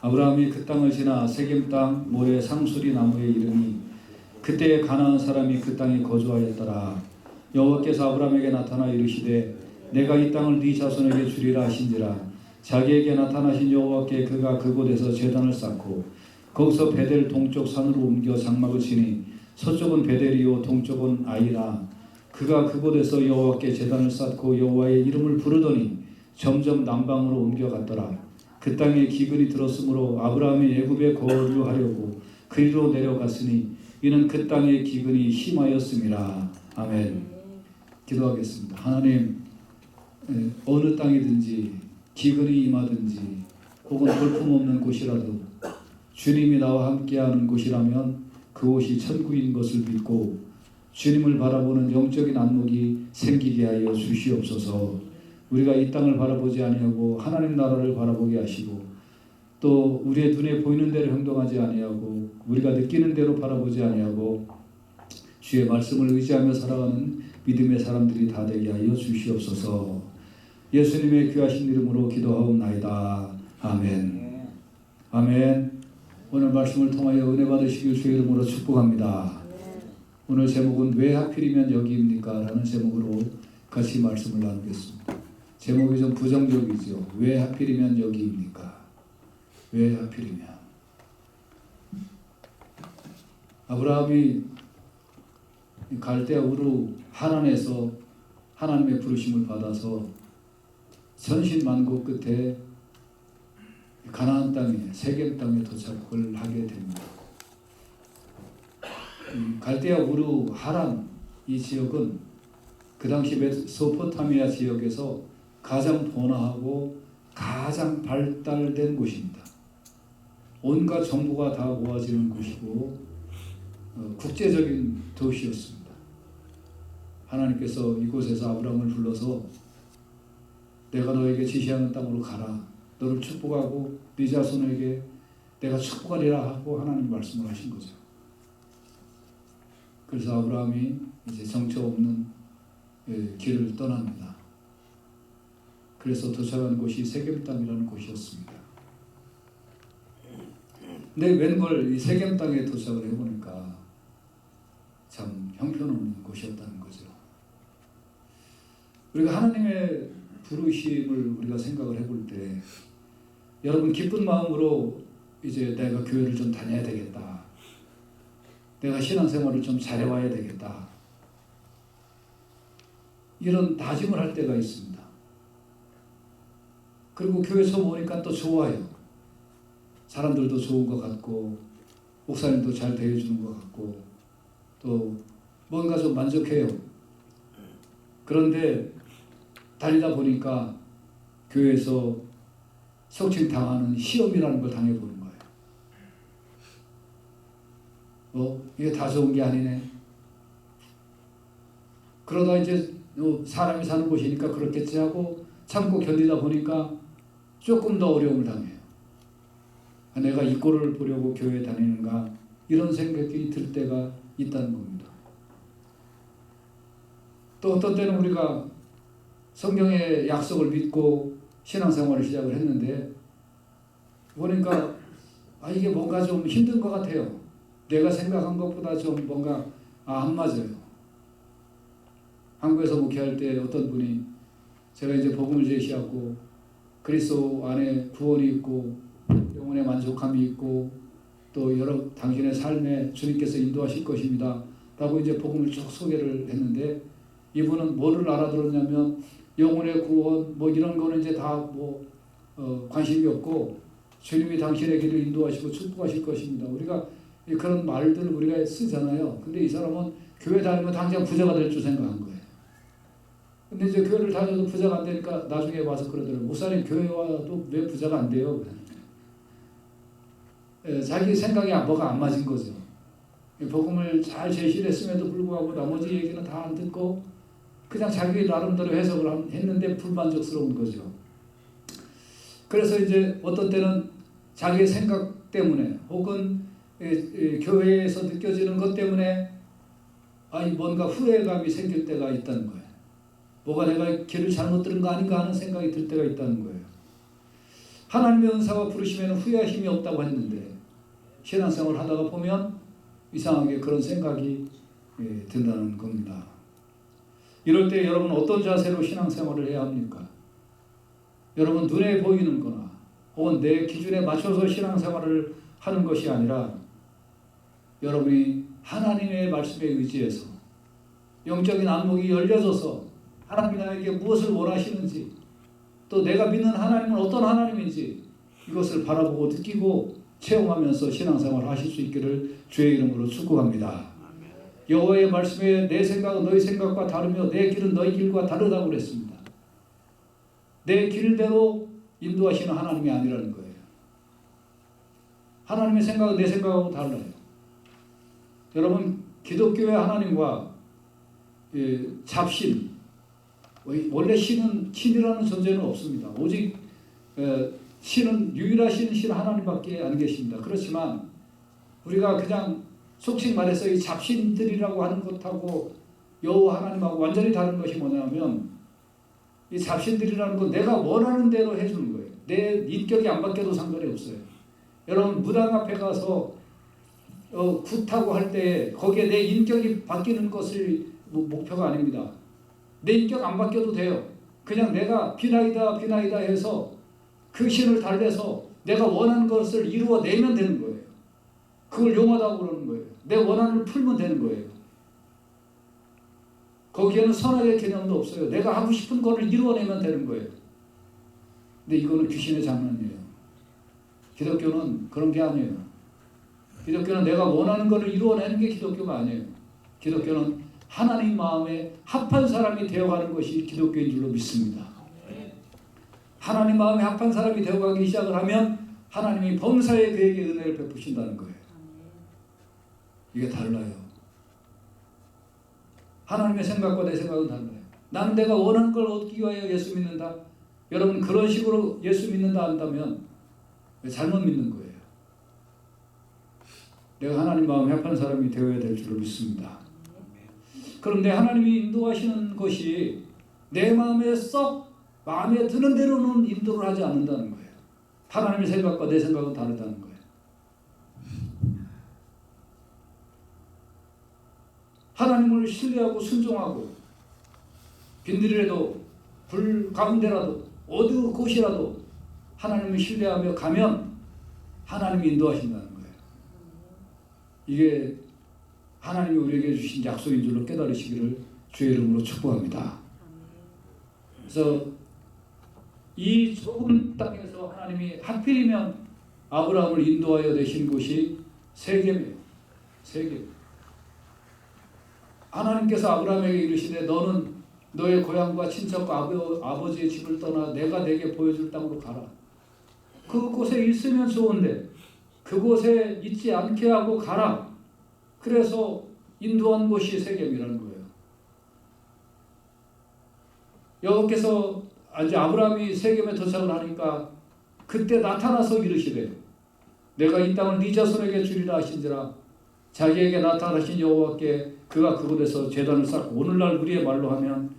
아브라함이 그 땅을 지나 세겜 땅 모래 상수리 나무에 이르니 그때에 가나안 사람이 그 땅에 거주하였더라. 여호와께서 아브라함에게 나타나 이르시되 내가 이 땅을 네 자손에게 주리라 하신지라. 자기에게 나타나신 여호와께 그가 그곳에서 제단을 쌓고 거기서 베델 동쪽 산으로 옮겨 장막을 치니 서쪽은 베델이요 동쪽은 아이라. 그가 그곳에서 여호와께 제단을 쌓고 여호와의 이름을 부르더니 점점 남방으로 옮겨갔더라. 그 땅에 기근이 들었으므로 아브라함이 애굽에 거류하려고 그리로 내려갔으니 이는 그 땅의 기근이 심하였음이라. 아멘. 기도하겠습니다. 하나님, 어느 땅이든지 기근이 임하든지 혹은 볼품없는 곳이라도 주님이 나와 함께하는 곳이라면 그곳이 천국인 것을 믿고 주님을 바라보는 영적인 안목이 생기게 하여 주시옵소서. 우리가 이 땅을 바라보지 아니하고 하나님 나라를 바라보게 하시고 또 우리의 눈에 보이는 대로 행동하지 아니하고 우리가 느끼는 대로 바라보지 아니하고 주의 말씀을 의지하며 살아가는 믿음의 사람들이 다 되게 하여 주시옵소서. 예수님의 귀하신 이름으로 기도하옵나이다. 아멘. 아멘. 오늘 말씀을 통하여 은혜 받으시길 주의 이름으로 축복합니다. 오늘 제목은 왜 하필이면 여기입니까? 라는 제목으로 같이 말씀을 나누겠습니다. 제목이 좀 부정적이죠. 왜 하필이면 여기입니까? 왜 하필이면? 아브라함이 갈대아 우르 하란에서 하나님의 부르심을 받아서 천신만고 끝에 가나안 땅에 세겜 땅에 도착을 하게 됩니다. 갈대아 우르 하란 이 지역은 그 당시 메소포타미아 지역에서 가장 번화하고 가장 발달된 곳입니다. 온갖 정보가 다 모아지는 곳이고 국제적인 도시였습니다. 하나님께서 이곳에서 아브라함을 불러서 내가 너에게 지시하는 땅으로 가라. 너를 축복하고 네 자손에게 내가 축복하리라 하고 하나님 말씀을 하신 거죠. 그래서 아브라함이 이제 정처 없는 길을 떠납니다. 그래서 도착한 곳이 세겜 땅이라는 곳이었습니다. 근데 웬걸 이 세겜 땅에 도착을 해보니까 참 형편없는 곳이었다는 거죠. 우리가 하나님의 부르심을 우리가 생각을 해볼 때 여러분 기쁜 마음으로 이제 내가 교회를 좀 다녀야 되겠다. 내가 신앙생활을 좀 잘해와야 되겠다. 이런 다짐을 할 때가 있습니다. 그리고 교회 처음 오니까 또 좋아요. 사람들도 좋은 것 같고 목사님도 잘 대해주는 것 같고 또 뭔가 좀 만족해요. 그런데 다니다 보니까 교회에서 속칭당하는 시험이라는 걸 당해보는 거예요. 이게 다 좋은 게 아니네. 그러다 이제 사람이 사는 곳이니까 그렇겠지 하고 참고 견디다 보니까 조금 더 어려움을 당해요. 내가 이 꼴을 보려고 교회에 다니는가 이런 생각이 들 때가 있다는 겁니다. 또 어떤 때는 우리가 성경의 약속을 믿고 신앙생활을 시작을 했는데 보니까 이게 뭔가 좀 힘든 것 같아요. 내가 생각한 것보다 좀 뭔가 안 맞아요. 한국에서 목회할 때 어떤 분이 제가 이제 복음을 제시하고 그리스도 안에 구원이 있고 영혼의 만족함이 있고 또 여러 당신의 삶에 주님께서 인도하실 것입니다. 라고 이제 복음을 쭉 소개를 했는데 이분은 뭐를 알아들었냐면 영혼의 구원 뭐 이런 거는 이제 다 관심이 없고 주님이 당신의 길을 인도하시고 축복하실 것입니다. 우리가 그런 말들을 우리가 쓰잖아요. 근데 이 사람은 교회 다니면 당장 부자가 될 줄 생각한 거예요. 근데 이제 교회를 다녀도 부자가 안 되니까 나중에 와서 그러더라고요. 목사님 교회 와도 왜 부자가 안 돼요? 자기 생각이 뭐가 안 맞은 거죠. 복음을 잘 제시를 했음에도 불구하고 나머지 얘기는 다 안 듣고 그냥 자기 나름대로 해석을 했는데 불만족스러운 거죠. 그래서 이제 어떤 때는 자기의 생각 때문에 혹은 교회에서 느껴지는 것 때문에 뭔가 후회감이 생길 때가 있다는 거예요. 뭐가 내가 길을 잘못 들은 거 아닌가 하는 생각이 들 때가 있다는 거예요. 하나님의 은사가 부르시면 후회할 힘이 없다고 했는데 신앙생활을 하다가 보면 이상하게 그런 생각이 든다는 겁니다. 이럴 때 여러분 어떤 자세로 신앙생활을 해야 합니까? 여러분 눈에 보이는 거나 혹은 내 기준에 맞춰서 신앙생활을 하는 것이 아니라 여러분이 하나님의 말씀에 의지해서 영적인 안목이 열려져서 하나님이 나에게 무엇을 원하시는지 또 내가 믿는 하나님은 어떤 하나님인지 이것을 바라보고 느끼고 체험하면서 신앙생활을 하실 수 있기를 주의 이름으로 축복합니다. 여호와의 말씀에 내 생각은 너희 생각과 다르며 내 길은 너희 길과 다르다고 그랬습니다. 내 길대로 인도하시는 하나님이 아니라는 거예요. 하나님의 생각은 내 생각하고 달라요. 여러분 기독교의 하나님과 잡신, 원래 신은 신이라는 존재는 없습니다. 오직 신은 유일하신 신 하나님밖에 안 계십니다. 그렇지만 우리가 그냥 속칭 말해서 이 잡신들이라고 하는 것하고 여호와 하나님하고 완전히 다른 것이 뭐냐면 이 잡신들이라는 건 내가 원하는 대로 해주는 거예요. 내 인격이 안 바뀌어도 상관이 없어요. 여러분 무당 앞에 가서 굿하고 할 때 거기에 내 인격이 바뀌는 것을 목표가 아닙니다. 내 인격 안 바뀌어도 돼요. 그냥 내가 비나이다 해서 그 신을 달래서 내가 원하는 것을 이루어내면 되는 거예요. 그걸 용하다고 그러는 거예요. 내 원한을 풀면 되는 거예요. 거기에는 선악의 개념도 없어요. 내가 하고 싶은 것을 이루어내면 되는 거예요. 근데 이거는 귀신의 장난이에요. 기독교는 그런 게 아니에요. 기독교는 내가 원하는 것을 이루어내는 게 기독교가 아니에요. 기독교는 하나님 마음에 합한 사람이 되어가는 것이 기독교인 줄로 믿습니다. 하나님 마음에 합한 사람이 되어가기 시작을 하면 하나님이 범사에 그에게 은혜를 베푸신다는 거예요. 이게 달라요. 하나님의 생각과 내 생각은 달라요. 나는 내가 원하는 걸 얻기 위하여 예수 믿는다. 여러분 그런 식으로 예수 믿는다 한다면 잘못 믿는 거예요. 내가 하나님 마음에 합한 사람이 되어야 될 줄을 믿습니다. 그런데 하나님이 인도하시는 것이 내 마음에 썩 마음에 드는 대로는 인도를 하지 않는다는 거예요. 하나님의 생각과 내 생각은 다르다는 거예요. 하나님을 신뢰하고 순종하고 빈들이라도 불 가운데라도 어느 곳이라도 하나님을 신뢰하며 가면 하나님이 인도하신다는 거예요. 이게 하나님이 우리에게 주신 약속인 줄로 깨달으시기를 주의 이름으로 축복합니다. 그래서 이 좁은 땅에서 하나님이 하필이면 아브라함을 인도하여 내신 곳이 세겜이에요. 세겜. 하나님께서 아브라함에게 이르시되 너는 너의 고향과 친척과 아버지의 집을 떠나 내가 내게 보여줄 땅으로 가라. 그곳에 있으면 좋은데 그곳에 있지 않게 하고 가라. 그래서 인도한 곳이 세겜이라는 거예요. 여호와께서 이제 아브라함이 세겜에 도착을 하니까 그때 나타나서 이르시되 내가 이 땅을 네 자손에게 주리라 하신지라. 자기에게 나타나신 여호와께 그가 그곳에서 제단을 쌓고 오늘날 우리의 말로 하면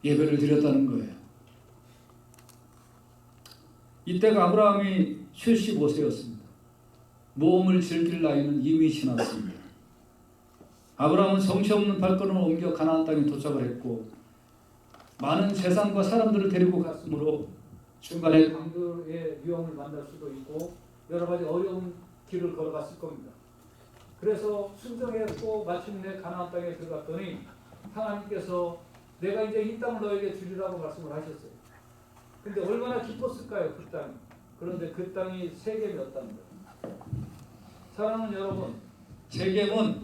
예배를 드렸다는 거예요. 이때가 아브라함이 75세였습니다. 모험을 즐길 나이는 이미 지났습니다. 아브라함은 정체 없는 발걸음을 옮겨 가나안 땅에 도착을 했고 많은 재산과 사람들을 데리고 갔으므로 중간에 강도의 위험을 만날 수도 있고 여러 가지 어려운 길을 걸어갔을 겁니다. 그래서 순종했고 마침내 가나안 땅에 들어갔더니 하나님께서 내가 이제 이 땅을 너에게 주리라고 말씀을 하셨어요. 근데 얼마나 기뻤을까요, 그 땅이. 그런데 그 땅이 세겜이었다는 거예요. 사랑하는 여러분, 세겜은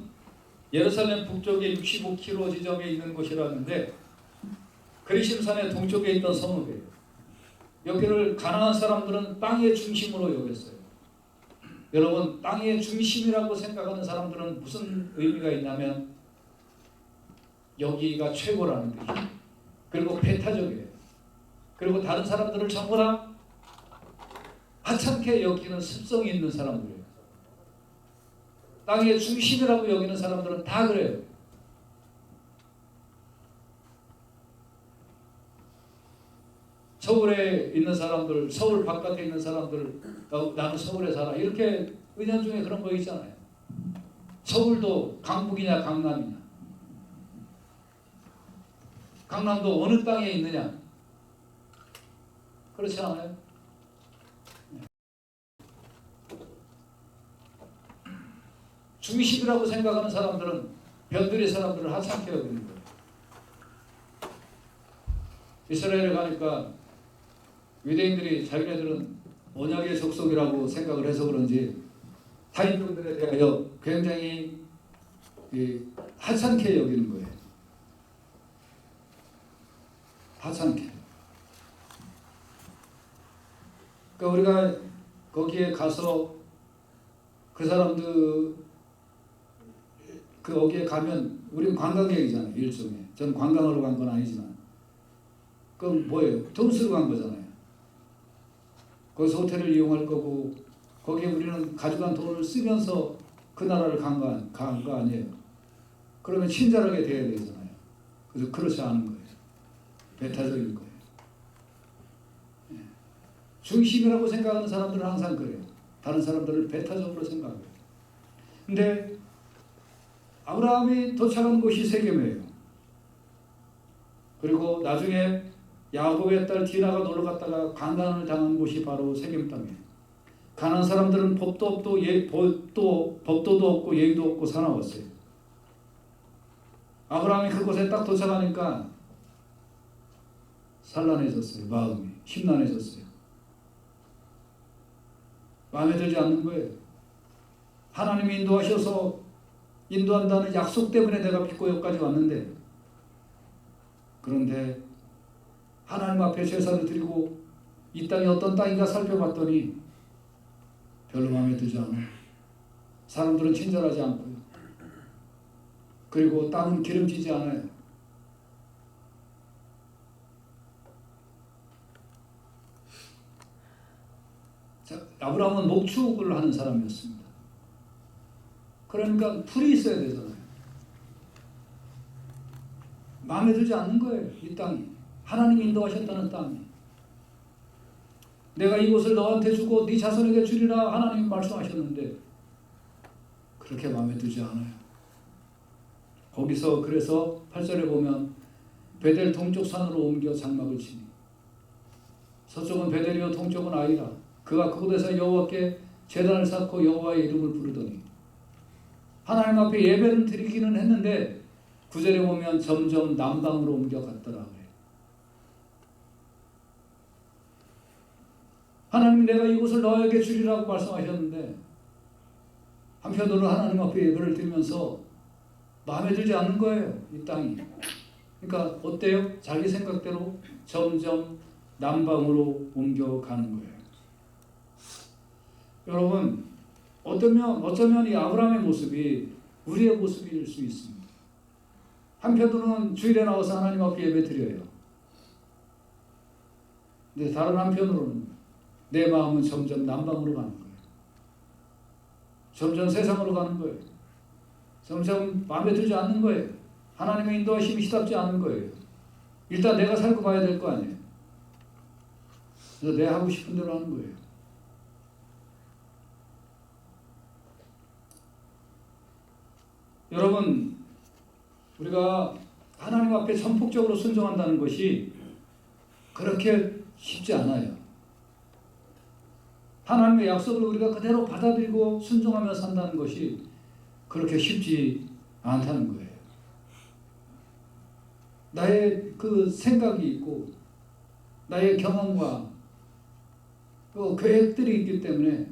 예루살렘 북쪽에 65km 지점에 있는 곳이라는데 그리심산의 동쪽에 있던 성읍이에요. 여기를 가나안 사람들은 땅의 중심으로 여겼어요. 여러분, 땅의 중심이라고 생각하는 사람들은 무슨 의미가 있냐면 여기가 최고라는 뜻이에요. 그리고 배타적이에요. 그리고 다른 사람들을 전부 다 하찮게 여기는 습성이 있는 사람들이에요. 땅의 중심이라고 여기는 사람들은 다 그래요. 서울에 있는 사람들, 서울 바깥에 있는 사람들, 나는 서울에 살아. 이렇게 은연중에 그런 거 있잖아요. 서울도 강북이냐 강남이냐. 강남도 어느 땅에 있느냐. 그렇지 않아요? 중심이라고 생각하는 사람들은 변두리 사람들을 하찮게 여기는 거예요. 이스라엘에 가니까 유대인들이 자기네들은 언약의 족속이라고 생각을 해서 그런지 타인종들에 대하여 굉장히 하찮게 여기는 거예요. 하찮게. 그러니까 우리가 거기에 가서 그 사람들 거기에 가면 우리는 관광객이잖아요. 일종의. 전 관광으로 간 건 아니지만 그럼 뭐예요? 돈 쓰러 간 거잖아요. 거기서 호텔을 이용할 거고 거기에 우리는 가져간 돈을 쓰면서 그 나라를 간 거 아니에요. 그러면 친절하게 대해야 되잖아요. 그래서 그렇지 않은 거예요. 배타적인 거예요. 중심이라고 생각하는 사람들은 항상 그래요. 다른 사람들을 배타적으로 생각해요. 근데 아브라함이 도착한 곳이 세겜이에요. 그리고 나중에 야곱의 딸 디나가 놀러 갔다가 강간을 당한 곳이 바로 세겜 땅이에요. 가난한 사람들은 법도 없고 예의도 없고 사나웠어요. 아브라함이 그곳에 딱 도착하니까 산란해졌어요. 마음이 심란해졌어요. 마음에 들지 않는 거예요. 하나님이 인도한다는 약속 때문에 내가 빚고 여기까지 왔는데, 그런데 하나님 앞에 제사를 드리고 이 땅이 어떤 땅인가 살펴봤더니 별로 마음에 들지 않아요. 사람들은 친절하지 않고요. 그리고 땅은 기름지지 않아요. 자, 아브라함은 목축을 하는 사람이었습니다. 그러니까 풀이 있어야 되잖아요. 마음에 들지 않는 거예요. 이 땅이. 하나님이 인도하셨다는 땅이. 내가 이곳을 너한테 주고 네 자손에게 주리라 하나님이 말씀하셨는데 그렇게 마음에 들지 않아요. 거기서 그래서 8절에 보면 베델 동쪽 산으로 옮겨 장막을 치니 서쪽은 베델이요 동쪽은 아이라. 그가 그곳에서 여호와께 제단을 쌓고 여호와의 이름을 부르더니 하나님 앞에 예배를 드리기는 했는데 9절에 보면 점점 남방으로 옮겨갔더라 그래요. 하나님 내가 이곳을 너에게 주리라고 말씀하셨는데 한편으로 하나님 앞에 예배를 드리면서 마음에 들지 않는 거예요. 이 땅이. 그러니까 어때요? 자기 생각대로 점점 남방으로 옮겨가는 거예요. 여러분 어쩌면 이 아브라함의 모습이 우리의 모습일 수 있습니다. 한편으로는 주일에 나와서 하나님 앞에 예배 드려요. 근데 다른 한편으로는 내 마음은 점점 남방으로 가는 거예요. 점점 세상으로 가는 거예요. 점점 마음에 들지 않는 거예요. 하나님의 인도하심이 시답지 않은 거예요. 일단 내가 살고 봐야 될 거 아니에요. 그래서 내가 하고 싶은 대로 하는 거예요. 여러분, 우리가 하나님 앞에 전폭적으로 순종한다는 것이 그렇게 쉽지 않아요. 하나님의 약속을 우리가 그대로 받아들이고 순종하며 산다는 것이 그렇게 쉽지 않다는 거예요. 나의 그 생각이 있고 나의 경험과 그 계획들이 있기 때문에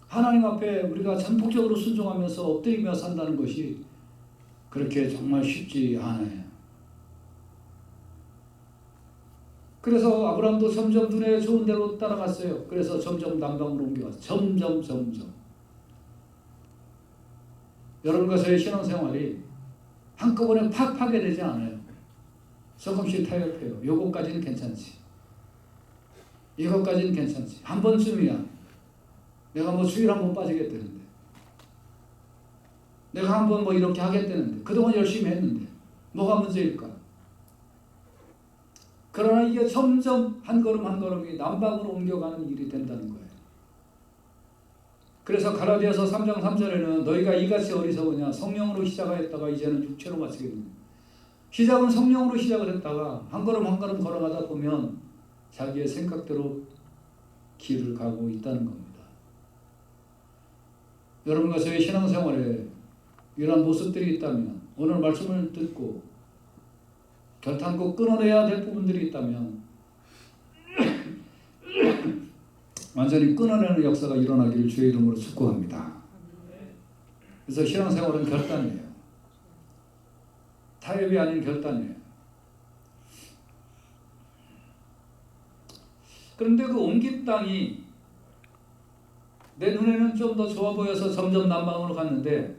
하나님 앞에 우리가 전폭적으로 순종하면서 엎드리며 산다는 것이 그렇게 정말 쉽지 않아요. 그래서 아브라함도 점점 눈에 좋은 대로 따라갔어요. 그래서 점점 남방으로 옮겨갔어요. 점점. 여러분과의 신앙생활이 한꺼번에 팍 파괴되지 않아요. 조금씩 타협해요. 요것까지는 괜찮지. 이것까지는 괜찮지. 한 번쯤이야. 내가 뭐 주일 한 번 빠지겠다는데. 내가 한 번 뭐 이렇게 하겠다는데. 그동안 열심히 했는데. 뭐가 문제일까? 그러나 이게 점점 한 걸음 한 걸음이 남방으로 옮겨가는 일이 된다는 거예요. 그래서 갈라디아서 3장 3절에는 너희가 이같이 어리석으냐 성령으로 시작하였다가 이제는 육체로 마치게 됩니다. 시작은 성령으로 시작을 했다가 한 걸음 한 걸음 걸어가다 보면 자기의 생각대로 길을 가고 있다는 겁니다. 여러분과 저의 신앙생활에 이러한 모습들이 있다면, 오늘 말씀을 듣고 결단코 끊어내야 될 부분들이 있다면 완전히 끊어내는 역사가 일어나기를 주의 이름으로 축복합니다. 그래서 신앙생활은 결단이에요. 타협이 아닌 결단이에요. 그런데 그 옮긴 땅이 내 눈에는 좀 더 좋아 보여서 점점 남방으로 갔는데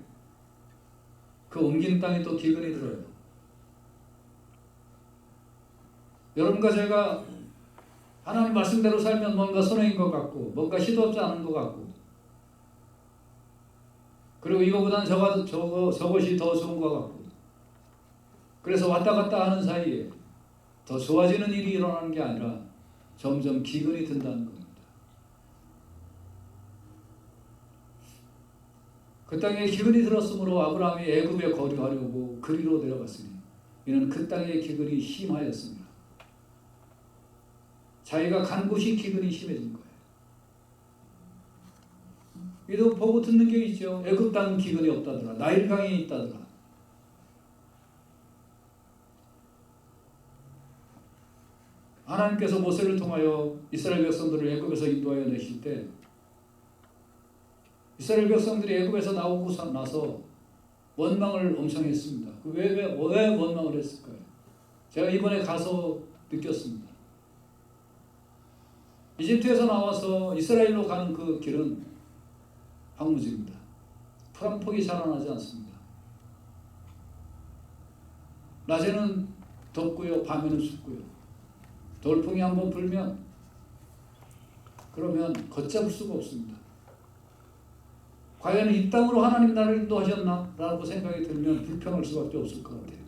그 옮긴 땅이 또 기근이 들어요. 여러분과 제가 하나님 말씀대로 살면 뭔가 손해인 것 같고 뭔가 시도하지 않은 것 같고 그리고 이거보다는 저것이 더 좋은 것 같고 그래서 왔다 갔다 하는 사이에 더 좋아지는 일이 일어나는 게 아니라 점점 기근이 든다는 겁니다. 그 땅에 기근이 들었으므로 아브라함이 애굽에 거류하려고 그리로 내려갔으니 이는 그 땅의 기근이 심하였습니다. 자기가 간 곳이 기근이 심해진 거예요. 이도 보고 듣는 게 있죠. 애굽 땅은 기근이 없다더라. 나일강이 있다더라. 하나님께서 모세를 통하여 이스라엘 백성들을 애굽에서 인도하여 내실 때 이스라엘 백성들이 애굽에서 나오고 나서 원망을 엄청 했습니다. 왜 원망을 했을까요? 제가 이번에 가서 느꼈습니다. 이집트에서 나와서 이스라엘로 가는 그 길은 황무지입니다. 풀 한 폭이 자라나지 않습니다. 낮에는 덥고요, 밤에는 춥고요. 돌풍이 한번 불면 그러면 걷잡을 수가 없습니다. 과연 이 땅으로 하나님 나를 인도하셨나? 라고 생각이 들면 불평할 수밖에 없을 것 같아요.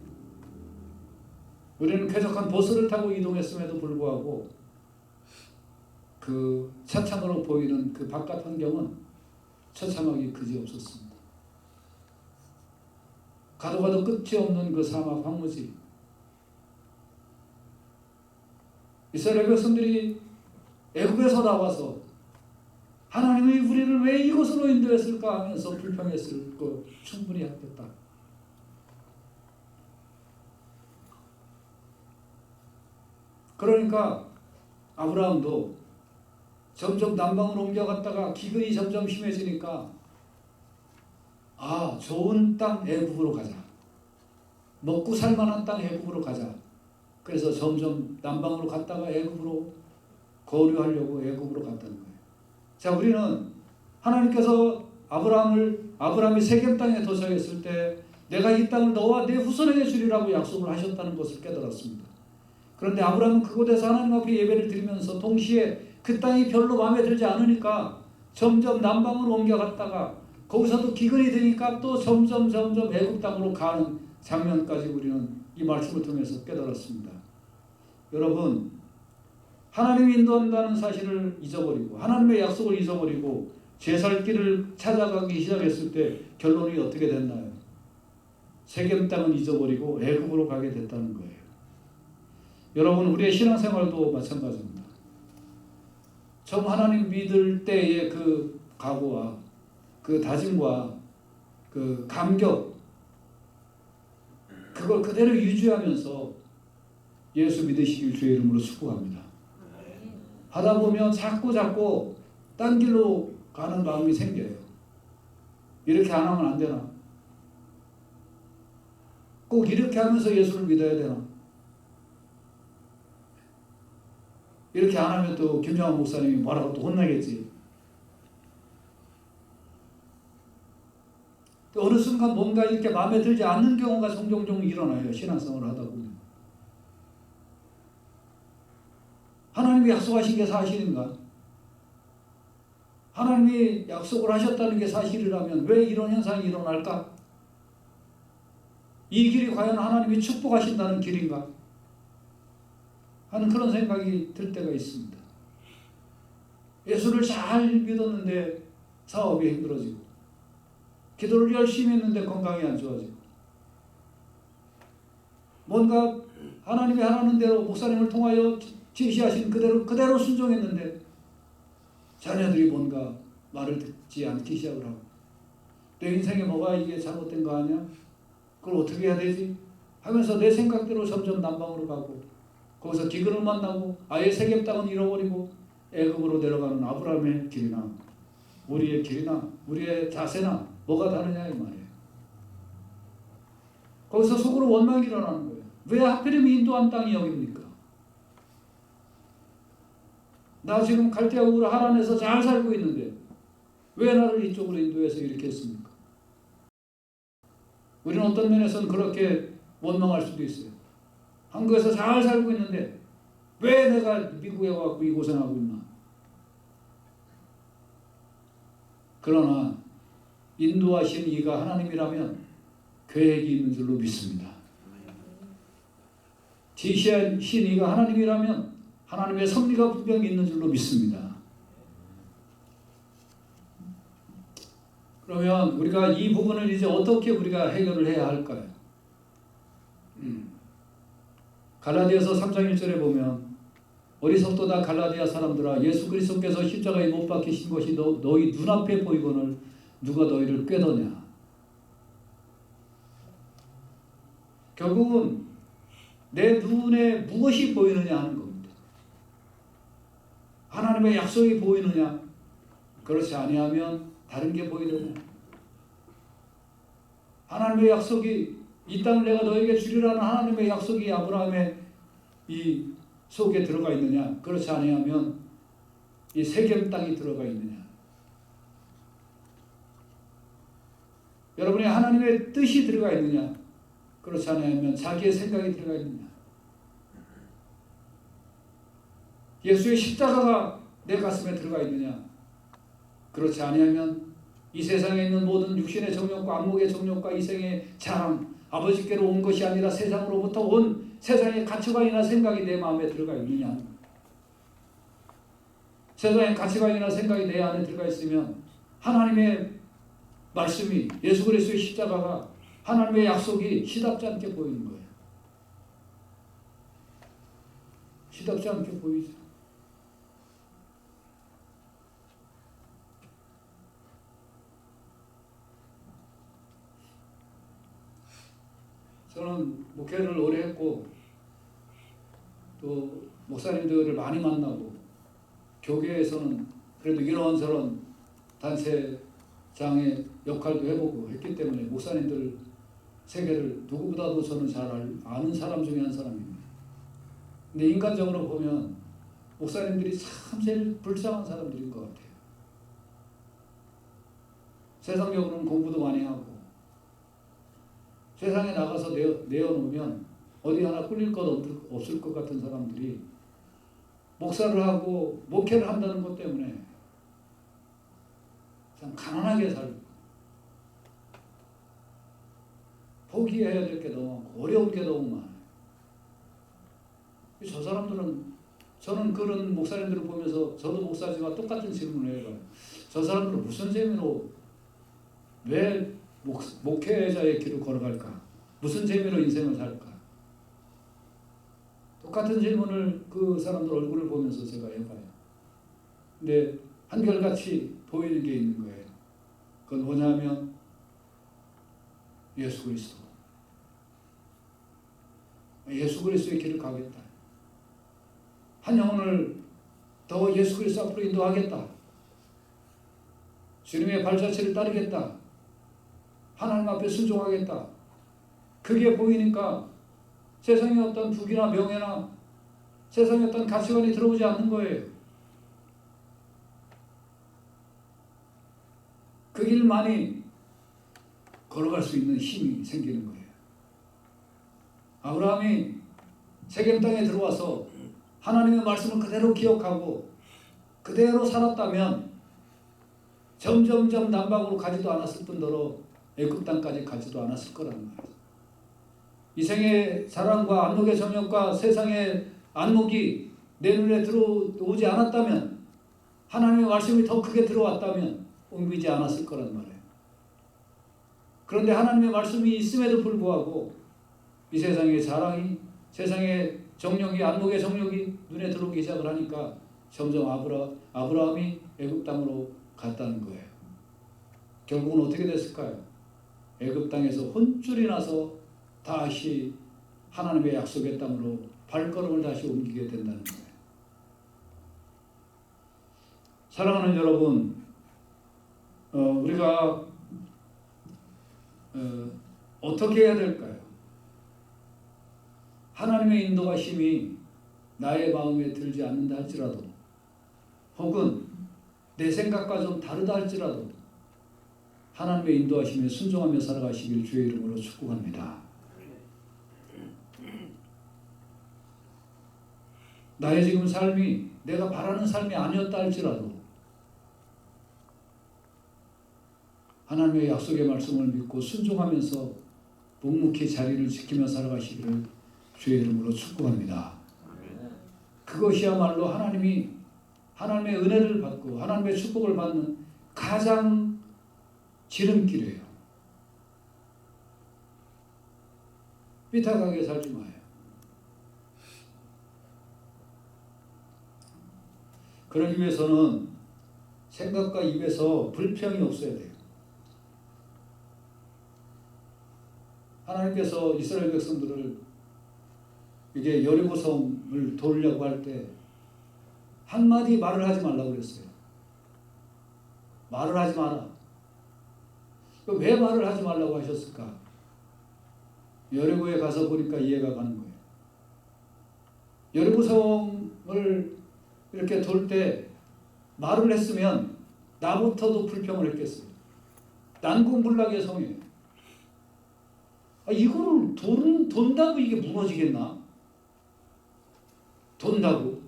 우리는 쾌적한 버스를 타고 이동했음에도 불구하고 그 차창으로 보이는 그 바깥 환경은 처참하기 그지없었습니다. 가도 가도 끝이 없는 그 사막 황무지. 이스라엘 백성들이 애굽에서 나와서 하나님이 우리를 왜 이곳으로 인도했을까 하면서 불평했을 거 충분히 하겠다. 그러니까 아브라함도 점점 남방으로 옮겨갔다가 기근이 점점 심해지니까 좋은 땅 애굽으로 가자. 먹고 살만한 땅 애굽으로 가자. 그래서 점점 남방으로 갔다가 애굽으로 거류하려고 애굽으로 갔다는 거예요. 자, 우리는 하나님께서 아브라함이 세겜 땅에 도착했을 때 내가 이 땅을 너와 내 후손에게 주리라고 약속을 하셨다는 것을 깨달았습니다. 그런데 아브라함은 그곳에서 하나님 앞에 예배를 드리면서 동시에 그 땅이 별로 마음에 들지 않으니까 점점 남방으로 옮겨갔다가 거기서도 기근이 되니까 또 점점 애굽 땅으로 가는 장면까지 우리는 이 말씀을 통해서 깨달았습니다. 여러분, 하나님이 인도한다는 사실을 잊어버리고 하나님의 약속을 잊어버리고 제 살 길을 찾아가기 시작했을 때 결론이 어떻게 됐나요? 세겜 땅은 잊어버리고 애굽으로 가게 됐다는 거예요. 여러분, 우리의 신앙생활도 마찬가지입니다. 처음 하나님 믿을 때의 그 각오와 그 다짐과 그 감격, 그걸 그대로 유지하면서 예수 믿으시길 주의 이름으로 축복합니다. 하다 보면 자꾸 딴 길로 가는 마음이 생겨요. 이렇게 안 하면 안 되나? 꼭 이렇게 하면서 예수를 믿어야 되나? 이렇게 안 하면 또 김정한 목사님이 뭐라고 또 혼나겠지. 또 어느 순간 뭔가 이렇게 마음에 들지 않는 경우가 종종 일어나요. 신앙생활을 하다 보면. 하나님이 약속하신 게 사실인가? 하나님이 약속을 하셨다는 게 사실이라면 왜 이런 현상이 일어날까? 이 길이 과연 하나님이 축복하신다는 길인가? 하는 그런 생각이 들 때가 있습니다. 예수를 잘 믿었는데 사업이 힘들어지고, 기도를 열심히 했는데 건강이 안 좋아지고, 뭔가 하나님이 하라는 대로 목사님을 통하여 지시하신 그대로 순종했는데 자녀들이 뭔가 말을 듣지 않기 시작을 하고, 내 인생에 뭐가 이게 잘못된 거 아니야? 그걸 어떻게 해야 되지? 하면서 내 생각대로 점점 남방으로 가고, 거기서 기근을 만나고 아예 세겜 땅은 잃어버리고 애굽으로 내려가는 아브라함의 길이나 우리의 길이나 우리의 자세나 뭐가 다르냐 이 말이에요. 거기서 속으로 원망이 일어나는 거예요. 왜 하필이면 인도한 땅이 여기입니까? 나 지금 갈대아 우르 하란에서 잘 살고 있는데 왜 나를 이쪽으로 인도해서 이렇게 했습니까? 우리는 어떤 면에서는 그렇게 원망할 수도 있어요. 한국에서 잘 살고 있는데 왜 내가 미국에 와서 이 고생하고 있나? 그러나 인도하신 이가 하나님이라면 계획이 있는 줄로 믿습니다. 지시하신 이가 하나님이라면 하나님의 섭리가 분명히 있는 줄로 믿습니다. 그러면 우리가 이 부분을 이제 어떻게 우리가 해결을 해야 할까요? 갈라디아서 3장 1절에 보면 어리석도다 갈라디아 사람들아, 예수 그리스도께서 십자가에 못 박히신 것이 너희 눈앞에 보이거늘 누가 너희를 꾀더냐. 결국은 내 눈에 무엇이 보이느냐 하는 겁니다. 하나님의 약속이 보이느냐, 그렇지 아니하면 다른 게 보이느냐. 하나님의 약속이 이 땅을 내가 너에게 주리라는 하나님의 약속이 아브라함의 이 속에 들어가 있느냐, 그렇지 아니하면 이 세겜 땅이 들어가 있느냐. 여러분이 하나님의 뜻이 들어가 있느냐, 그렇지 않으면 자기의 생각이 들어가 있느냐. 예수의 십자가가 내 가슴에 들어가 있느냐, 그렇지 아니하면 이 세상에 있는 모든 육신의 정욕과 안목의 정욕과 이생의 자랑, 아버지께로 온 것이 아니라 세상으로부터 온 세상의 가치관이나 생각이 내 마음에 들어가 있느냐. 세상의 가치관이나 생각이 내 안에 들어가 있으면 하나님의 말씀이, 예수 그리스도의 십자가가, 하나님의 약속이 시답지 않게 보이는 거예요. 시답지 않게 보이죠. 저는 목회를 오래 했고 또 목사님들을 많이 만나고 교계에서는 그래도 이런저런 단체장의 역할도 해보고 했기 때문에 목사님들 세계를 누구보다도 저는 잘 아는 사람 중에 한 사람입니다. 근데 인간적으로 보면 목사님들이 참 제일 불쌍한 사람들인 것 같아요. 세상적으로는 공부도 많이 하고 세상에 나가서 내어놓으면 어디 하나 꿀릴 것 없을 것 같은 사람들이 목사를 하고 목회를 한다는 것 때문에 참 가난하게 살고 포기해야 될 게 너무 많고 어려운 게 너무 많아요. 저 사람들은, 저는 그런 목사님들을 보면서 저도 목사지만 똑같은 질문을 해봐요. 저 사람들은 무슨 재미로 왜 목회자의 길을 걸어갈까? 무슨 재미로 인생을 살까? 똑같은 질문을 그 사람들 얼굴을 보면서 제가 해봐요. 근데 한결같이 보이는 게 있는 거예요. 그건 뭐냐면 예수 그리스도. 예수 그리스도의 길을 가겠다. 한 영혼을 더 예수 그리스도 앞으로 인도하겠다. 주님의 발자취를 따르겠다. 하나님 앞에 순종하겠다. 그게 보이니까 세상에 어떤 부귀나 명예나 세상에 어떤 가치관이 들어오지 않는 거예요. 그 길만이 걸어갈 수 있는 힘이 생기는 거예요. 아브라함이 세겜 땅에 들어와서 하나님의 말씀을 그대로 기억하고 그대로 살았다면 점점점 남방으로 가지도 않았을 뿐더러 애굽 땅까지 가지도 않았을 거라는 말이죠. 이생의 자랑과 안목의 정욕과 세상의 안목이 내 눈에 들어오지 않았다면, 하나님의 말씀이 더 크게 들어왔다면 옮기지 않았을 거란 말이에요. 그런데 하나님의 말씀이 있음에도 불구하고 이 세상의 자랑이, 세상의 정욕이, 안목의 정욕이 눈에 들어오기 시작을 하니까 점점 아브라함이 애굽 땅으로 갔다는 거예요. 결국은 어떻게 됐을까요? 애굽 땅에서 혼쭐이 나서 다시 하나님의 약속의 땅으로 발걸음을 다시 옮기게 된다는 거예요. 사랑하는 여러분, 우리가 어떻게 해야 될까요? 하나님의 인도하심이 나의 마음에 들지 않는다 할지라도, 혹은 내 생각과 좀 다르다 할지라도 하나님의 인도하심에 순종하며 살아가시길 주의 이름으로 축복합니다. 나의 지금 삶이 내가 바라는 삶이 아니었다 할지라도 하나님의 약속의 말씀을 믿고 순종하면서 묵묵히 자리를 지키며 살아가시기를 주의 이름으로 축복합니다. 그것이야말로 하나님의 은혜를 받고 하나님의 축복을 받는 가장 지름길이에요. 삐딱하게 살지 마요. 그러기 위해서는 생각과 입에서 불평이 없어야 돼요. 하나님께서 이스라엘 백성들을 이게 여리고성을 돌려고 할 때 한마디 말을 하지 말라고 그랬어요. 말을 하지 마라. 왜 말을 하지 말라고 하셨을까? 여리고에 가서 보니까 이해가 가는 거예요. 여리고성을 이렇게 돌 때 말을 했으면 나부터도 불평을 했겠어요. 난공불락의 성이에요. 이거를 돈다고 이게 무너지겠나? 돈다고?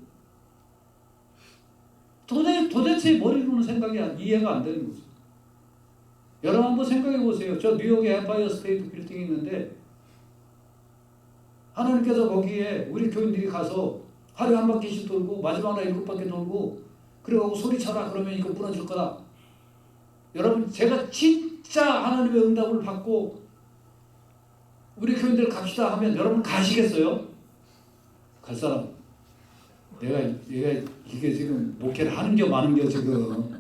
도대체 머리로는 생각이 이해가 안 되는 거죠. 여러분 한번 생각해 보세요. 저 뉴욕에 엠파이어 스테이트 빌딩이 있는데 하나님께서 거기에 우리 교인들이 가서 하루에 한 바퀴씩 돌고 마지막 날 7바퀴 돌고 그리고 소리쳐라 그러면 이거 무너질 거다. 여러분 제가 진짜 하나님의 응답을 받고 우리 교인들 갑시다 하면 여러분 가시겠어요? 갈 사람? 내가 이게 지금 목회를 하는 게 많은 게 지금.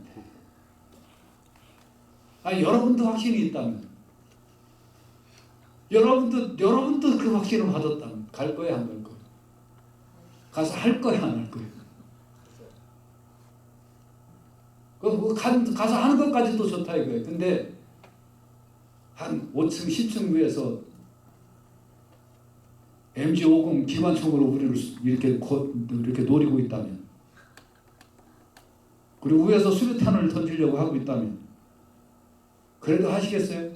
여러분도 확신이 있다면, 여러분도 그 확신을 받았다면 갈 거야 안 갈 거야? 가서 할 거야 안 할 거야? 가서 하는 것까지도 좋다 이거예요. 근데 한 5층 10층 위에서 MG50 기관총으로 우리를 이렇게 노리고 있다면, 그리고 위에서 수류탄을 던지려고 하고 있다면 그래도 하시겠어요?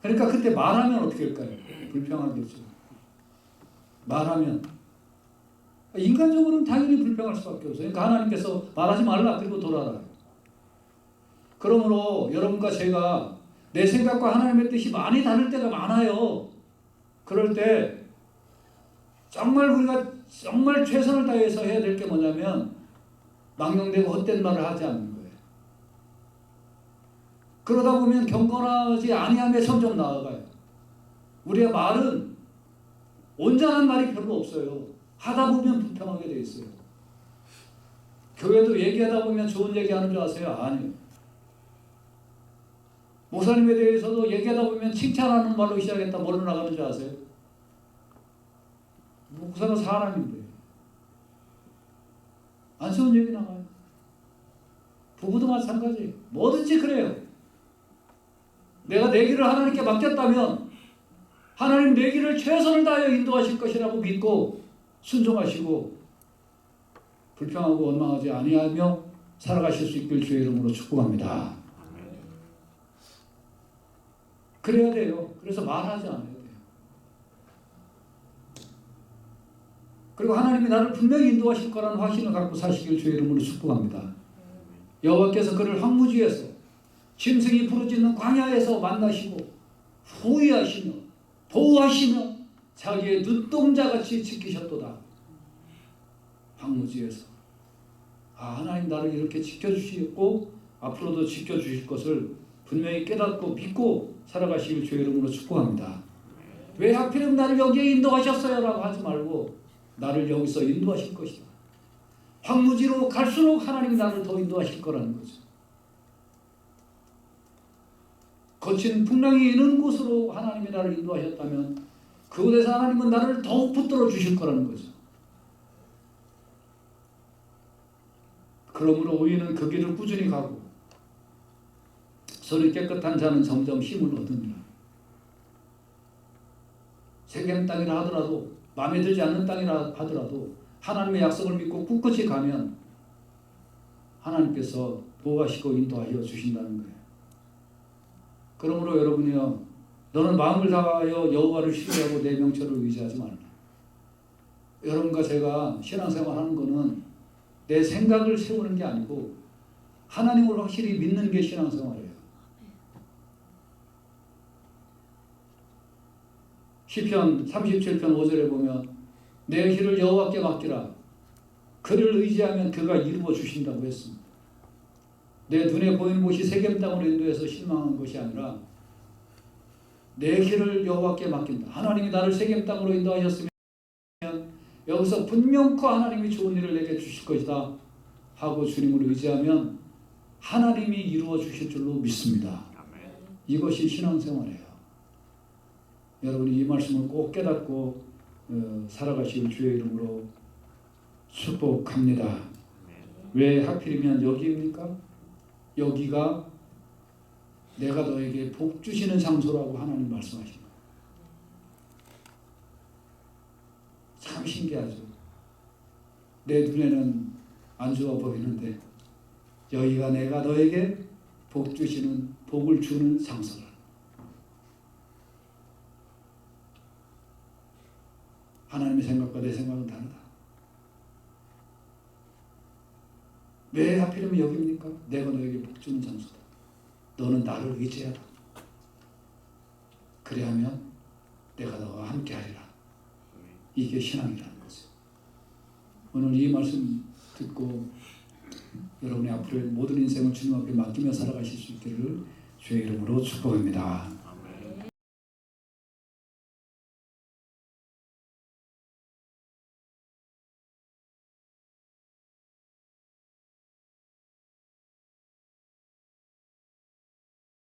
그러니까 그때 말하면 어떻게 할까요? 불평하겠죠. 말하면 인간적으로는 당연히 불평할 수밖에 없어요. 그러니까 하나님께서 말하지 말라 그리고 돌아라. 그러므로 여러분과 제가 내 생각과 하나님의 뜻이 많이 다를 때가 많아요. 그럴 때 정말 우리가 정말 최선을 다해서 해야 될 게 뭐냐면 망령되고 헛된 말을 하지 않는 거예요. 그러다 보면 경건하지 아니함에 점점 나아가요. 우리의 말은 온전한 말이 별로 없어요. 하다 보면 불평하게 돼 있어요. 교회도 얘기하다 보면 좋은 얘기하는 줄 아세요? 아니요. 목사님에 대해서도 얘기하다 보면 칭찬하는 말로 시작했다 뭘로 나가는 줄 아세요? 목사는 사람인데 안 좋은 얘기 나가요. 부부도 마찬가지예요. 뭐든지 그래요. 내가 내 길을 하나님께 맡겼다면 하나님 내 길을 최선을 다하여 인도하실 것이라고 믿고 순종하시고 불평하고 원망하지 아니하며 살아가실 수 있길 주의 이름으로 축복합니다. 그래야 돼요. 그래서 말하지 않아야 돼요. 그리고 하나님이 나를 분명히 인도하실 거라는 확신을 갖고 사시길 주의 이름으로 축복합니다. 여호와께서 그를 황무지에서 짐승이 부르짖는 광야에서 만나시고 후위하시며 보호하시며 자기의 눈동자같이 지키셨도다. 황무지에서 하나님 나를 이렇게 지켜주시고 앞으로도 지켜주실 것을 분명히 깨닫고 믿고 살아가시길 주의 이름으로 축복합니다. 왜 하필이면 나를 여기에 인도하셨어요? 라고 하지 말고 나를 여기서 인도하실 것이다. 황무지로 갈수록 하나님이 나를 더 인도하실 거라는 거죠. 거친 풍랑이 있는 곳으로 하나님이 나를 인도하셨다면 그곳에서 하나님은 나를 더욱 붙들어 주실 거라는 거죠. 그러므로 우리는 그 길을 꾸준히 가고 손이 깨끗한 자는 점점 힘을 얻느니라. 세겜 땅이라 하더라도 마음에 들지 않는 땅이라 하더라도 하나님의 약속을 믿고 꿋꿋이 가면 하나님께서 보호하시고 인도하여 주신다는 거예요. 그러므로 여러분이요, 너는 마음을 다하여 여호와를 신뢰하고 내 명철을 의지하지 말라. 여러분과 제가 신앙생활하는 거는 내 생각을 세우는 게 아니고 하나님을 확실히 믿는 게 신앙생활이에요. 시편 37편 5절에 보면 내 길을 여호와께 맡기라. 그를 의지하면 그가 이루어 주신다고 했습니다. 내 눈에 보이는 곳이 세겜 땅으로 인도해서 실망한 것이 아니라 내 길을 여호와께 맡긴다. 하나님이 나를 세겜 땅으로 인도하셨으면 여기서 분명코 하나님이 좋은 일을 내게 주실 것이다 하고 주님을 의지하면 하나님이 이루어 주실 줄로 믿습니다. 이것이 신앙생활이에요. 여러분이 이 말씀을 꼭 깨닫고 살아가시길 주의 이름으로 축복합니다. 왜 하필이면 여기입니까? 여기가 내가 너에게 복 주시는 장소라고 하나님 말씀하십니다. 참 신기하죠. 내 눈에는 안 좋아 보이는데 여기가 내가 너에게 복 주시는, 복을 주는 장소라. 하나님의 생각과 내 생각은 다르다. 왜 하필이면 여기입니까? 내가 너에게 복 주는 장소다. 너는 나를 의지하라. 그래야면 내가 너와 함께 하리라. 이게 신앙이라는 거죠. 오늘 이 말씀 듣고 여러분의 앞으로의 모든 인생을 주님 앞에 맡기며 살아가실 수 있기를 주의 이름으로 축복합니다.